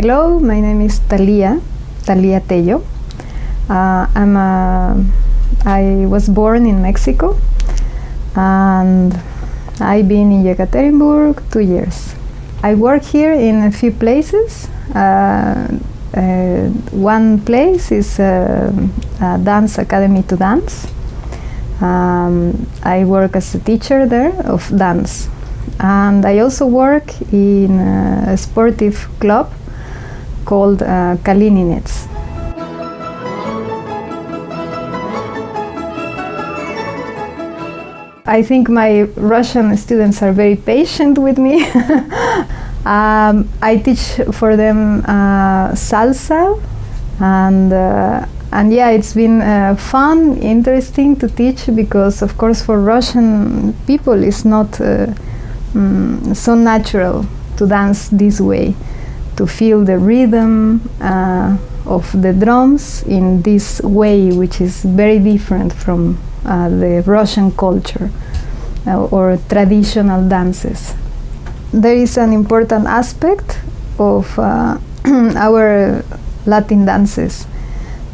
Hello, my name is Talia Tello. I was born in Mexico, and I've been in Yekaterinburg 2 years. I work here in a few places. One place is a dance academy to dance. I work as a teacher there of dance. And I also work in a sportive club called Kalininets. I think my Russian students are very patient with me. I teach for them salsa, and yeah, it's been fun, interesting to teach, because of course for Russian people it's not so natural to dance this way, to feel the rhythm of the drums in this way, which is very different from the Russian culture or traditional dances. There is an important aspect of our Latin dances,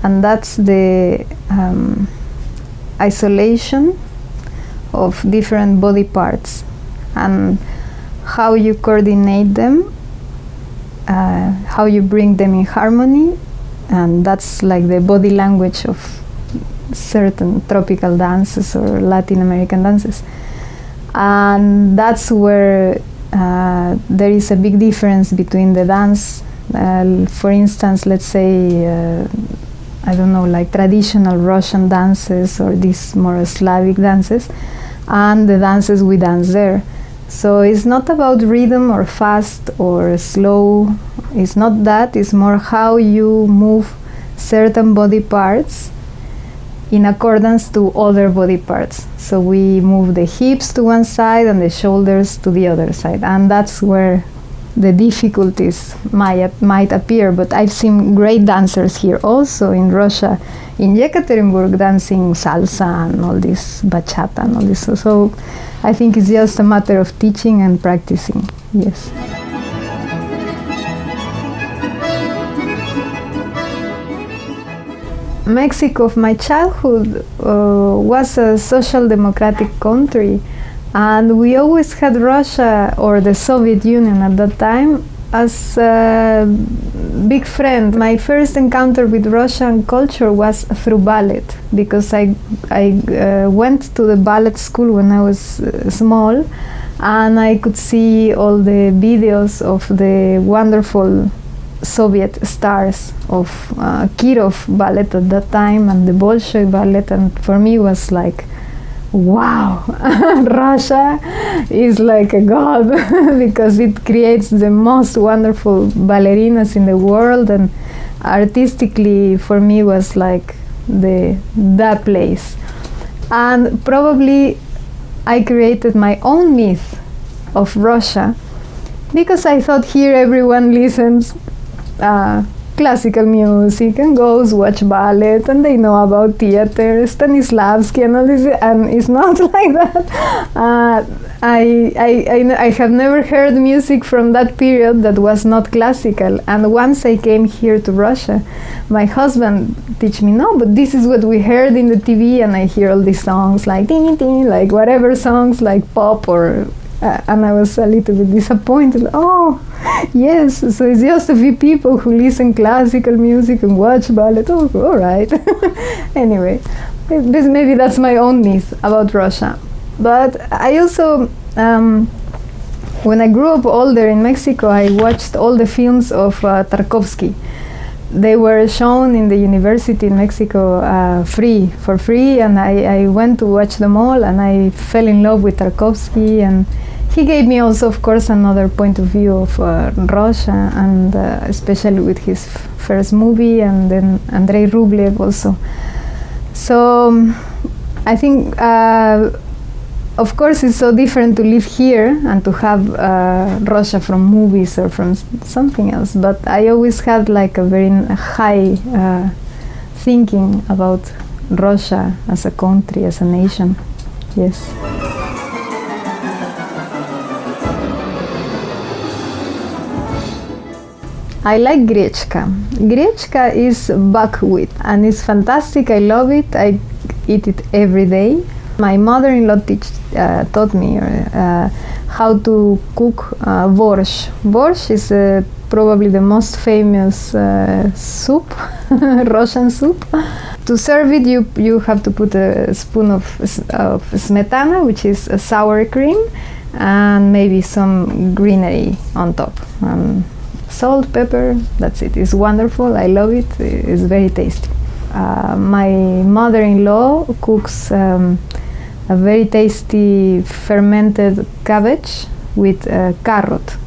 and that's the isolation of different body parts and how you coordinate them, how you bring them in harmony, and that's like the body language of certain tropical dances or Latin American dances. And that's where there is a big difference between the dance, for instance, let's say, I don't know, like traditional Russian dances or these more Slavic dances, and the dances we dance there. So it's not about rhythm or fast or slow, it's not that, it's more how you move certain body parts in accordance to other body parts. So we move the hips to one side and the shoulders to the other side, and that's where the difficulties might appear. But I've seen great dancers here also in Russia, in Yekaterinburg, dancing salsa and all this bachata and all this. So I think it's just a matter of teaching and practicing. Yes. Mexico of my childhood was a social democratic country, and we always had Russia, or the Soviet Union at that time, as a big friend. My first encounter with Russian culture was through ballet, because I went to the ballet school when I was small, and I could see all the videos of the wonderful Soviet stars of Kirov ballet at that time and the Bolshoi ballet, and for me it was like, wow, Russia is like a god because it creates the most wonderful ballerinas in the world, and artistically for me was like that place. And probably I created my own myth of Russia, because I thought here everyone listens classical music and goes watch ballet and they know about theater, Stanislavski and all this, and it's not like that. I have never heard music from that period that was not classical, and once I came here to Russia, my husband teach me, no, but this is what we heard in the TV, and I hear all these songs like ding ding, like whatever songs, like pop or and I was a little bit disappointed. Oh, yes, so it's just a few people who listen classical music and watch ballet. Oh, all right. Anyway, maybe that's my own myth about Russia. But I also, when I grew up older in Mexico, I watched all the films of Tarkovsky. They were shown in the university in Mexico for free, and I went to watch them all, and I fell in love with Tarkovsky, and he gave me also, of course, another point of view of Russia, and especially with his first movie, and then Andrei Rublev also. So I think, of course, it's so different to live here and to have Russia from movies or from something else, but I always had like a very high thinking about Russia as a country, as a nation. Yes. I like grechka. Grechka is buckwheat and it's fantastic. I love it. I eat it every day. My mother-in-law taught me how to cook borscht. Borscht is probably the most famous soup, Russian soup. To serve it, you have to put a spoon of smetana, which is a sour cream, and maybe some greenery on top. Salt, pepper, that's it. It's wonderful. I love it. It's very tasty. My mother-in-law cooks a very tasty fermented cabbage with carrot.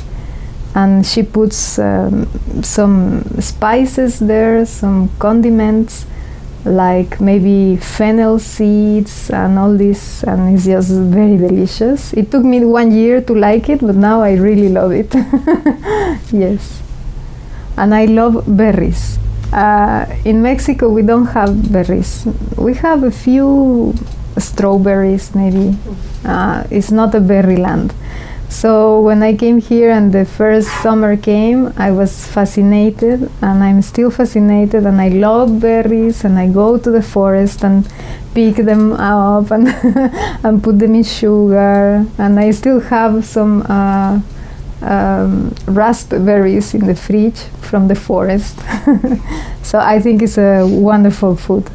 And she puts some spices there, some condiments, like maybe fennel seeds and all this, and it's just very delicious. It took me 1 year to like it, but now I really love it. Yes. And I love berries. In Mexico we don't have berries. We have a few strawberries maybe. It's not a berry land. So when I came here and the first summer came, I was fascinated, and I'm still fascinated, and I love berries, and I go to the forest and pick them up and, and put them in sugar, and I still have some raspberries in the fridge from the forest. So I think it's a wonderful food.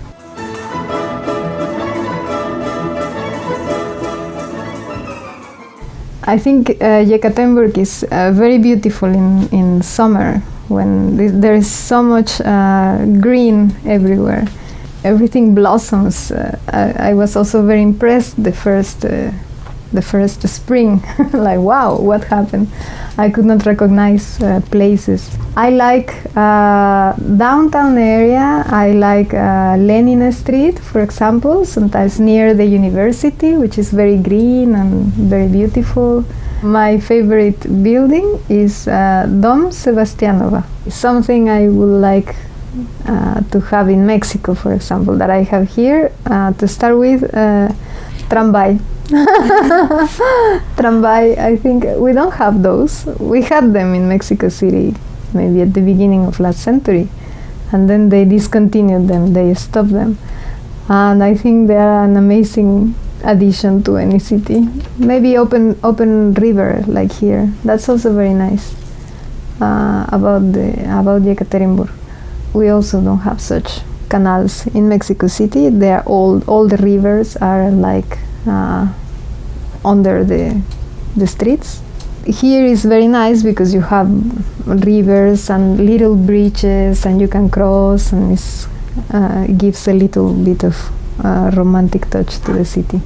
I think Yekaterinburg is very beautiful in summer when there is so much green everywhere. Everything blossoms. I was also very impressed the first spring. Like, wow, what happened? I could not recognize places. I like downtown area. I like Lenin Street, for example, sometimes near the university, which is very green and very beautiful. My favorite building is Dom Sebastianova. Something I would like to have in Mexico, for example, that I have here. To start with, tramvai. Tramvai, I think we don't have those. We had them in Mexico City, maybe at the beginning of last century, and then they discontinued them, they stopped them. And I think they are an amazing addition to any city. Maybe open river like here. That's also very nice about Yekaterinburg. We also don't have such canals in Mexico City. They are all the rivers are like under the streets. Here is very nice because you have rivers and little bridges and you can cross, and it gives a little bit of romantic touch to the city.